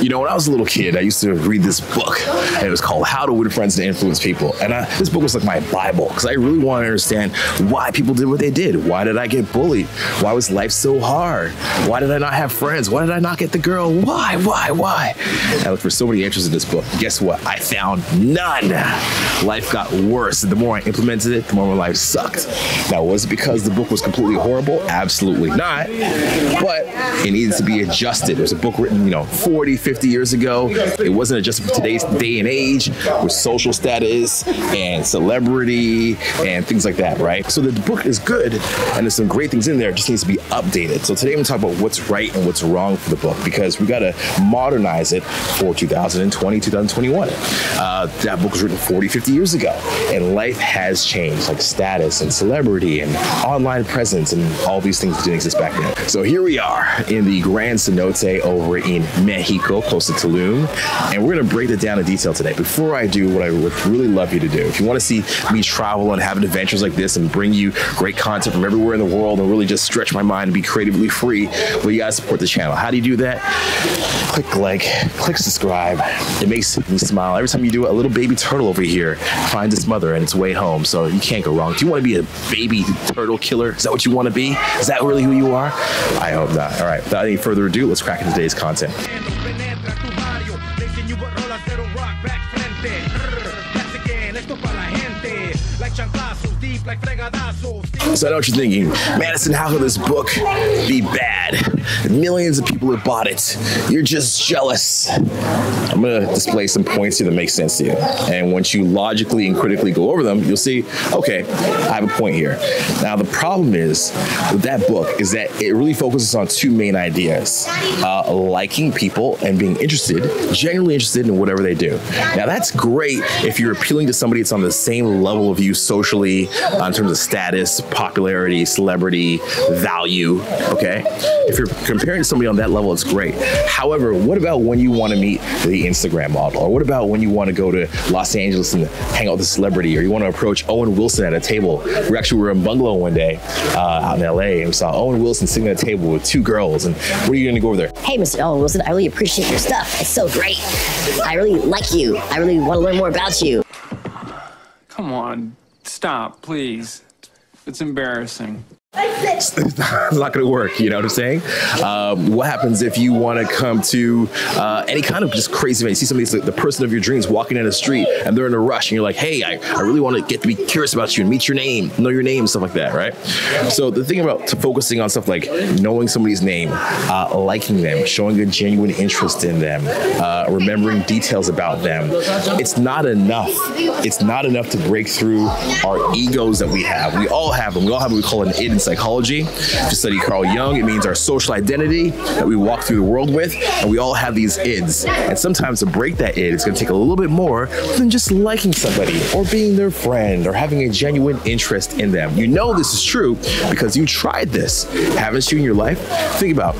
You know, when I was a little kid, I used to read this book, and it was called How to Win Friends and Influence People. And this book was like my Bible, because I really wanted to understand why people did what they did. Why did I get bullied? Why was life so hard? Why did I not have friends? Why did I not get the girl? Why? I looked for so many answers in this book. Guess what? I found none. Life got worse. The more I implemented it, the more my life sucked. Now, was it because the book was completely horrible? Absolutely not. But it needed to be adjusted. It was a book written, 40, 50 years ago. It wasn't adjusted for today's day and age with social status and celebrity and things like that, right? So the book is good, and there's some great things in there. It just needs to be updated. So today I'm going to talk about what's right and what's wrong for the book, because we got to modernize it for 2020, 2021. That book was written 40, 50 years ago, and life has changed, like status and celebrity and online presence and all these things didn't exist back then. So here we are in the Gran Cenote over in Mexico, close to Tulum, and we're going to break it down in detail today. Before I do, what I would really love you to do, if you want to see me travel and have adventures like this and bring you great content from everywhere in the world and really just stretch my mind and be creatively free, well, you got to support the channel. How do you do that? Click like, click subscribe. It makes me smile. Every time you do it, a little baby turtle over here finds its mother and its way home, so you can't go wrong. Do you want to be a baby turtle killer? Is that what you want to be? Is that really who you are? I hope not. All right, without any further ado, let's crack into today's content. So I know what you're thinking, Madison, how could this book be bad? Millions of people have bought it. You're just jealous. I'm going to display some points here that make sense to you. And once you logically and critically go over them, you'll see, okay, I have a point here. Now, the problem is with that book is that it really focuses on two main ideas. Liking people and being genuinely interested in whatever they do. Now, that's great if you're appealing to somebody that's on the same level of you socially, in terms of status, popularity, celebrity, value, okay? If you're comparing to somebody on that level, it's great. However, what about when you want to meet the Instagram model? Or what about when you want to go to Los Angeles and hang out with a celebrity? Or you want to approach Owen Wilson at a table? We were in Bungalow one day out in LA, and we saw Owen Wilson sitting at a table with two girls. And what are you going to go over there? Hey, Mr. Owen Wilson, I really appreciate your stuff. It's so great. I really like you. I really want to learn more about you. Come on, stop, please. It's embarrassing. It's not going to work, you know what I'm saying? What happens if you want to come to any kind of just crazy event? You see somebody, the person of your dreams walking down the street, and they're in a rush, and you're like, hey, I really want to get to be curious about you and meet your name, know your name, stuff like that, right? So the thing about focusing on stuff like knowing somebody's name, liking them, showing a genuine interest in them, remembering details about them, it's not enough. It's not enough to break through our egos that we have. We all have them. We all have what we call an id in psychology. If you study Carl Jung, it means our social identity that we walk through the world with, and we all have these ids. And sometimes to break that id, it's going to take a little bit more than just liking somebody or being their friend or having a genuine interest in them. You know this is true because you tried this. Haven't you in your life? Think about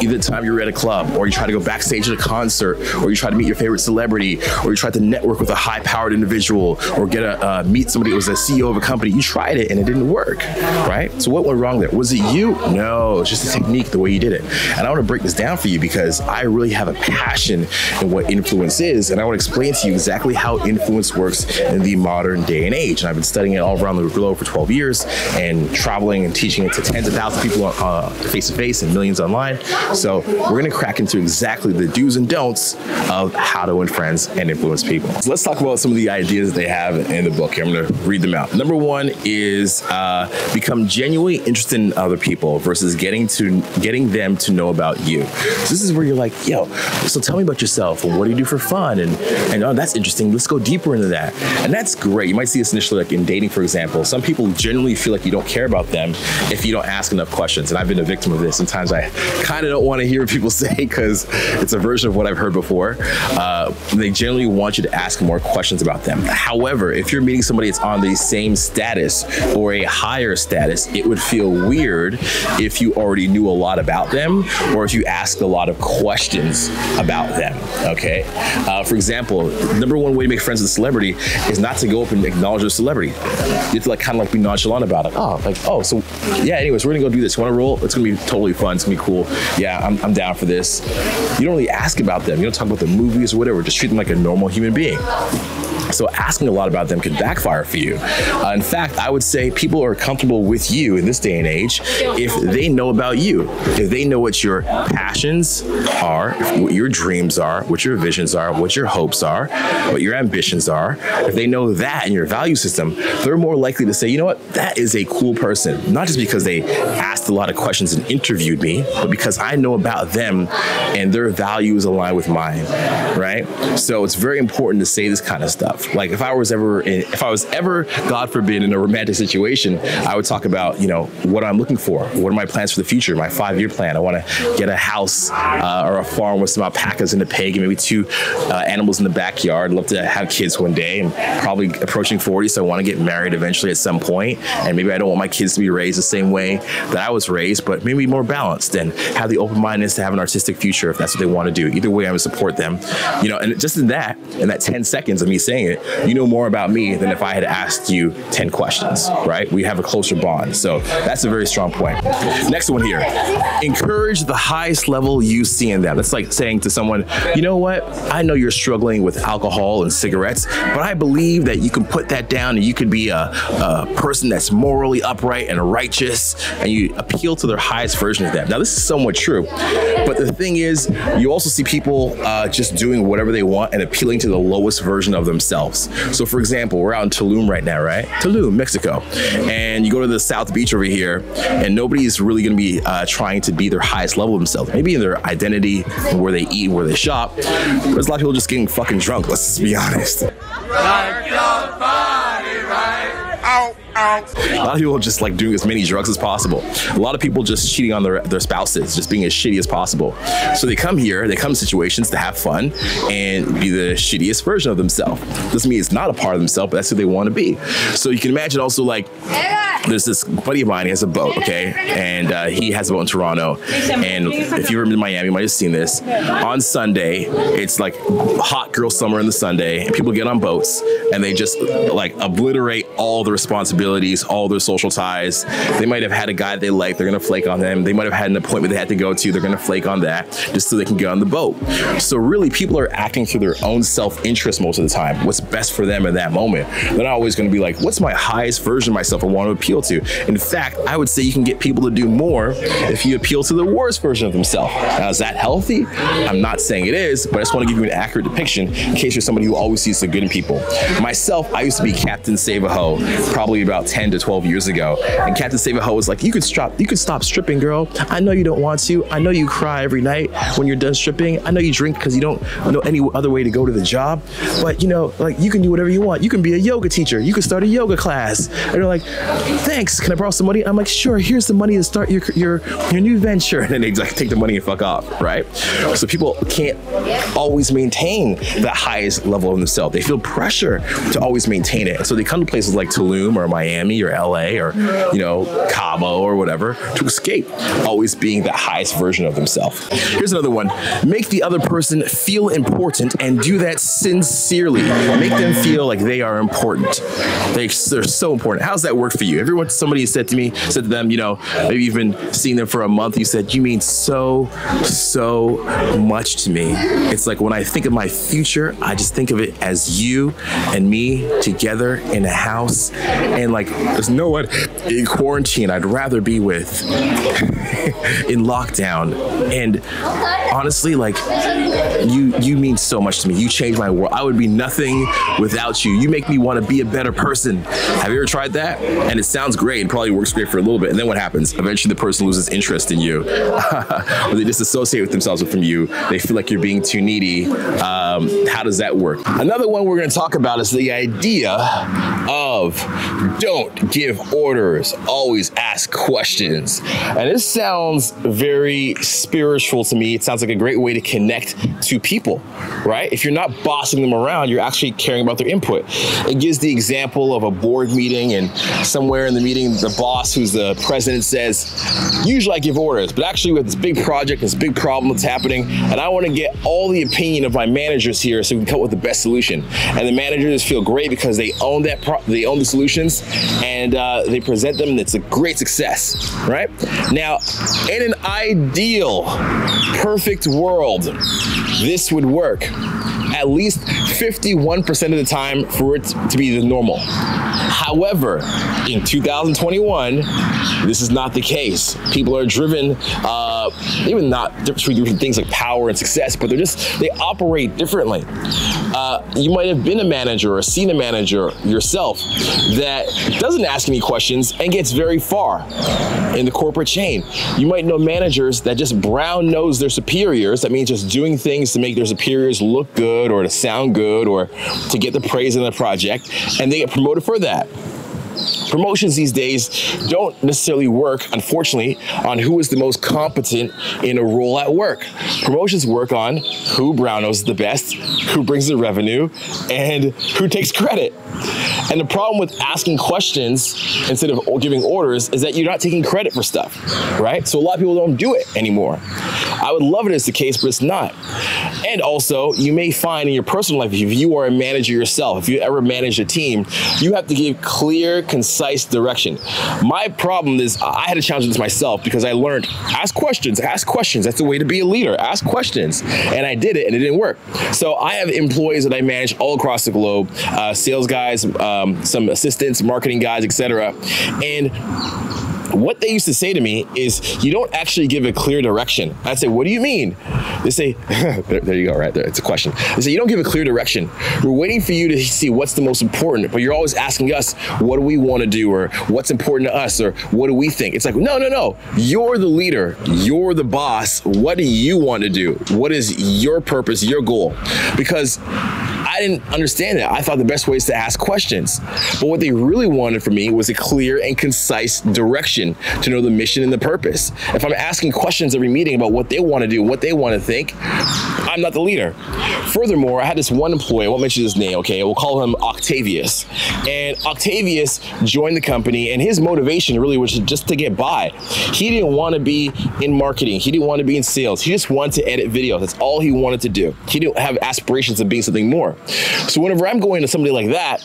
either the time you were at a club, or you try to go backstage at a concert, or you try to meet your favorite celebrity, or you try to network with a high-powered individual, or get meet somebody who was a CEO of a company. You tried it and it didn't work, right? So what went wrong there? Was it you? No, it's just the technique, the way you did it. And I want to break this down for you because I really have a passion in what influence is, and I want to explain to you exactly how influence works in the modern day and age. And I've been studying it all around the globe for 12 years and traveling and teaching it to tens of thousands of people face-to-face and millions online. So we're going to crack into exactly the do's and don'ts of how to win friends and influence people. So let's talk about some of the ideas that they have in the book here. I'm going to read them out. Number one is become genuinely interested in other people versus getting them to know about you. So this is where you're like, yo, so tell me about yourself and what do you do for fun? And oh, that's interesting. Let's go deeper into that. And that's great. You might see this initially like in dating, for example. Some people genuinely feel like you don't care about them if you don't ask enough questions. And I've been a victim of this. Sometimes I kind of don't want to hear what people say because it's a version of what I've heard before. They generally want you to ask more questions about them. However, if you're meeting somebody that's on the same status or a higher status, this. It would feel weird if you already knew a lot about them or if you asked a lot of questions about them, okay? For example, number one way to make friends with a celebrity is not to go up and acknowledge their celebrity. You have to like kind of like be nonchalant about it. Oh, so yeah, anyways, we're gonna go do this. You wanna roll? It's gonna be totally fun. It's gonna be cool. Yeah, I'm down for this. You don't really ask about them. You don't talk about the movies or whatever. Just treat them like a normal human being. So asking a lot about them could backfire for you. In fact, I would say people are comfortable with you in this day and age if they know about you, if they know what your passions are, what your dreams are, what your visions are, what your hopes are, what your ambitions are. If they know that in your value system, they're more likely to say, you know what, that is a cool person. Not just because they asked a lot of questions and interviewed me, but because I know about them and their values align with mine, right? So it's very important to say this kind of stuff. Like if I was ever, God forbid, in a romantic situation, I would talk about, you know, what I'm looking for. What are my plans for the future? My 5-year plan. I want to get a house or a farm with some alpacas and a pig and maybe 2 animals in the backyard. I'd love to have kids one day. I'm probably approaching 40, so I want to get married eventually at some point. And maybe I don't want my kids to be raised the same way that I was raised, but maybe more balanced and have the open-mindedness to have an artistic future if that's what they want to do. Either way, I would support them. You know, and just in that 10 seconds of me saying it, you know more about me than if I had asked you 10 questions, right? We have a closer bond. So that's a very strong point. Next one here, encourage the highest level you see in them. That's like saying to someone, you know what? I know you're struggling with alcohol and cigarettes, but I believe that you can put that down and you could be a person that's morally upright and righteous, and you appeal to their highest version of them. Now, this is somewhat true, but the thing is, you also see people just doing whatever they want and appealing to the lowest version of themselves. So for example, we're out in Tulum right now, right? Tulum, Mexico. And you go to the South Beach over here and nobody's really gonna be trying to be their highest level of themselves. Maybe in their identity, where they eat, where they shop. There's a lot of people just getting fucking drunk, let's be honest. A lot of people just like doing as many drugs as possible. A lot of people just cheating on their spouses, just being as shitty as possible. So they come here, they come to situations to have fun and be the shittiest version of themselves. Doesn't mean it's not a part of themselves, but that's who they want to be. So you can imagine also like, there's this buddy of mine, he has a boat, okay? And he has a boat in Toronto. And if you've ever been to Miami, you might have seen this. On Sunday, it's like hot girl summer in the Sunday, and people get on boats and they just like obliterate all the responsibilities, all their social ties. They might have had a guy they like, they're gonna flake on them. They might have had an appointment they had to go to, they're gonna flake on that just so they can get on the boat. So really, people are acting through their own self-interest most of the time. What's best for them in that moment. They're not always gonna be like, what's my highest version of myself I want to appeal to? In fact, I would say you can get people to do more if you appeal to the worst version of themselves. Now, is that healthy? I'm not saying it is, but I just want to give you an accurate depiction in case you're somebody who always sees the good in people. Myself, I used to be Captain Save-A-Ho probably about 10 to 12 years ago. And Captain Save-A-Ho was like, you could stop stripping, girl. I know you don't want to. I know you cry every night when you're done stripping. I know you drink because you don't know any other way to go to the job. But you know, like you can do whatever you want. You can be a yoga teacher. You can start a yoga class. And they're like, thanks, can I borrow some money? I'm like, sure, here's the money to start your new venture. And then they like take the money and fuck off, right? So people can't always maintain the highest level of themselves. They feel pressure to always maintain it. So they come to places like Tulum or Miami or LA or, you know, Cabo or whatever to escape always being the highest version of themselves. Here's another one. Make the other person feel important and do that sincerely. Make them feel like they are important. They're so important. How's that work for you? Everyone, somebody said to them, you know, maybe you've been seeing them for a month, you said, you mean so much to me. It's like when I think of my future, I just think of it as you and me together in a house. And like, there's no one in quarantine I'd rather be with in lockdown. And honestly, like, you mean so much to me. You changed my world. I would be nothing without you. You make me want to be a better person. Have you ever tried that? And it sounds great. It probably works great for a little bit. And then what happens? Eventually the person loses interest in you. Or they disassociate with themselves from you. They feel like you're being too needy. How does that work? Another one we're going to talk about is the idea of don't give orders. Always ask questions. And this sounds very spiritual to me. It sounds like a great way to connect to people, right? If you're not bossing them around, you're actually caring about their input. It gives the example of a board meeting, and somewhere in the meeting, the boss, who's the president, says, usually I give orders, but actually we have this big project, this big problem that's happening, and I want to get all the opinion of my managers here so we can come up with the best solution. And the managers feel great because they own they own the solutions, and they present them, and it's a great success, right? Now, in an ideal, perfect world, this would work at least 51% of the time for it to be the normal. However, in 2021, this is not the case. People are driven, even not different things like power and success, but they operate differently. You might have been a manager or seen a manager yourself that doesn't ask any questions and gets very far in the corporate chain. You might know managers that just brown nose their superiors. That means just doing things to make their superiors look good or to sound good or to get the praise in the project, and they get promoted for that. Promotions these days don't necessarily work, unfortunately, on who is the most competent in a role at work. Promotions work on who brown noses the best, who brings the revenue, and who takes credit. And the problem with asking questions instead of giving orders is that you're not taking credit for stuff, right? So a lot of people don't do it anymore. I would love it as the case, but it's not. And also, you may find in your personal life, if you are a manager yourself, if you ever manage a team, you have to give clear, concise direction. My problem is I had to challenge this myself because I learned, ask questions. That's the way to be a leader. Ask questions. And I did it, and it didn't work. So I have employees that I manage all across the globe, sales guys, some assistants, marketing guys, etc. And what they used to say to me is, you don't actually give a clear direction. I'd say, what do you mean? They say, there you go, right there. It's a question. They say, you don't give a clear direction. We're waiting for you to see what's the most important, but you're always asking us, what do we want to do? Or what's important to us? Or what do we think? It's like, no. You're the leader. You're the boss. What do you want to do? What is your purpose, your goal? Because I didn't understand it. I thought the best way is to ask questions. But what they really wanted from me was a clear and concise direction to know the mission and the purpose. If I'm asking questions every meeting about what they want to do, what they want to think, I'm not the leader. Furthermore, I had this one employee, I won't mention his name, okay? We'll call him Octavius. And Octavius joined the company, and his motivation really was just to get by. He didn't want to be in marketing. He didn't want to be in sales. He just wanted to edit videos. That's all he wanted to do. He didn't have aspirations of being something more. So whenever I'm going to somebody like that,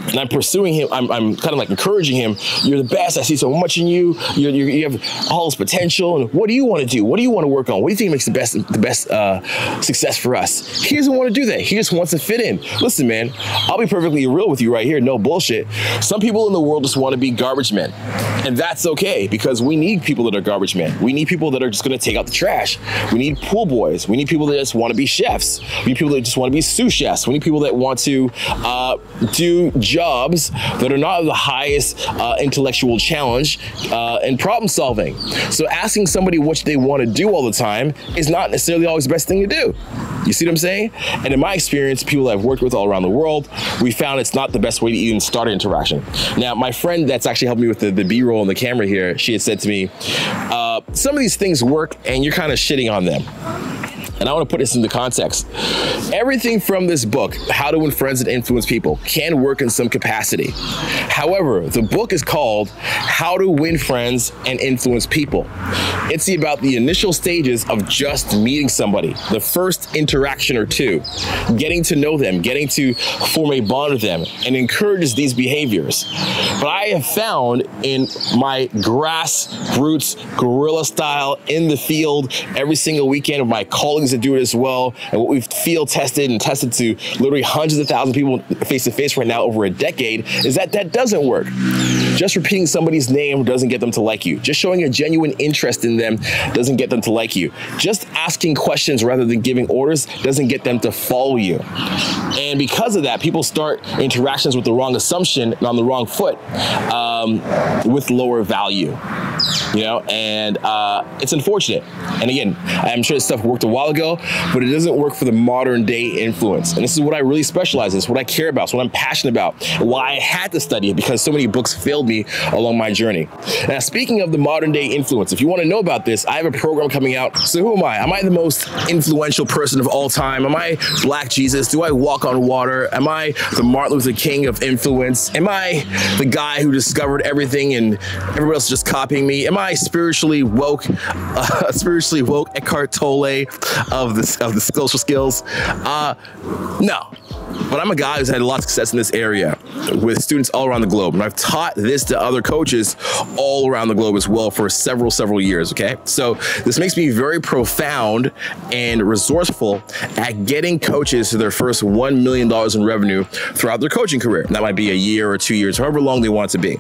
and I'm pursuing him, I'm kind of like encouraging him, you're the best, I see so much in you, you have all this potential, and what do you want to do? What do you want to work on? What do you think makes the best success for us? He doesn't want to do that. He just wants to fit in. Listen, man, I'll be perfectly real with you right here, no bullshit. Some people in the world just want to be garbage men, and that's okay, because we need people that are garbage men. We need people that are just going to take out the trash. We need pool boys. We need people that just want to be chefs. We need people that just want to be sous chefs. We need people that want to do jobs that are not the highest intellectual challenge and problem solving. So asking somebody what they want to do all the time is not necessarily always the best thing to do. You see what I'm saying? And in my experience, people I've worked with all around the world, we found it's not the best way to even start an interaction. Now, my friend that's actually helped me with the B-roll and the camera here, she had said to me, some of these things work and you're kind of shitting on them. And I want to put this into context. Everything from this book, How to Win Friends and Influence People, can work in some capacity. However, the book is called How to Win Friends and Influence People. It's about the initial stages of just meeting somebody, the first interaction or two, getting to know them, getting to form a bond with them, and encourages these behaviors. But I have found in my grassroots, guerrilla style, in the field, every single weekend with my colleagues that do it as well, and what we've field tested and tested to literally hundreds of thousands of people face to face right now over a decade, is that doesn't work. Just repeating somebody's name doesn't get them to like you. Just showing a genuine interest in them doesn't get them to like you. Just asking questions rather than giving orders doesn't get them to follow you. And because of that, people start interactions with the wrong assumption and on the wrong foot, with lower value. And it's unfortunate. And again, I'm sure this stuff worked a while ago, but it doesn't work for the modern day influence. And this is what I really specialize in. It's what I care about. It's what I'm passionate about. Why I had to study it, because so many books failed propelled me along my journey. Now, speaking of the modern day influence, if you want to know about this, I have a program coming out. So who am I? Am I the most influential person of all time? Am I Black Jesus? Do I walk on water? Am I the Martin Luther King of influence? Am I the guy who discovered everything and everybody else is just copying me? Am I spiritually woke Eckhart Tolle of the social skills? No. But I'm a guy who's had a lot of success in this area with students all around the globe. And I've taught this to other coaches all around the globe as well for several years, okay? So this makes me very profound and resourceful at getting coaches to their first $1 million in revenue throughout their coaching career. That might be a year or 2 years, however long they want it to be.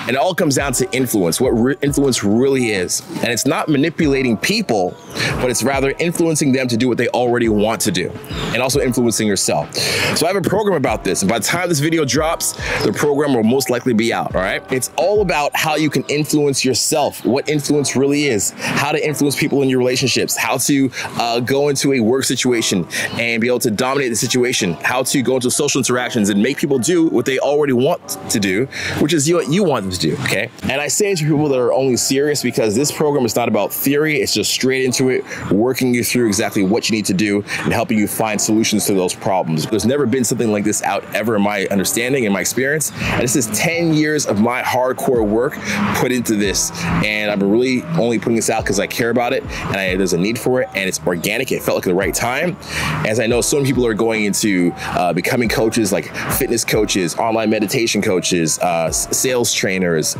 And it all comes down to influence, what influence really is. And it's not manipulating people, but it's rather influencing them to do what they already want to do, and also influencing yourself. So I have a program about this, and by the time this video drops, the program will most likely be out, all right? It's all about how you can influence yourself, what influence really is, how to influence people in your relationships, how to go into a work situation and be able to dominate the situation, how to go into social interactions and make people do what they already want to do, which is what you want them to do, okay? And I say it to people that are only serious because this program is not about theory, it's just straight into it, working you through exactly what you need to do and helping you find solutions to those problems. There's never been something like this out ever in my understanding and my experience. And this is 10 years of my hardcore work put into this. And I'm really only putting this out because I care about it and there's a need for it and it's organic. It felt like the right time. As I know, so many people are going into becoming coaches, like fitness coaches, online meditation coaches, sales trainers,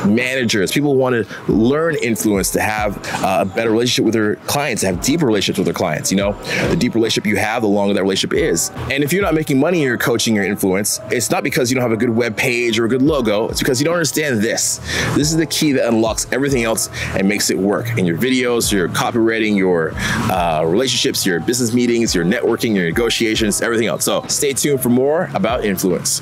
managers. People want to learn influence to have a better relationship with their clients, to have deeper relationships with their clients. You know, the deeper relationship you have, the longer that relationship is. And if you're not making money in your coaching or influence, it's not because you don't have a good web page or a good logo. It's because you don't understand this. This is the key that unlocks everything else and makes it work in your videos, your copywriting, your relationships, your business meetings, your networking, your negotiations, everything else. So stay tuned for more about influence.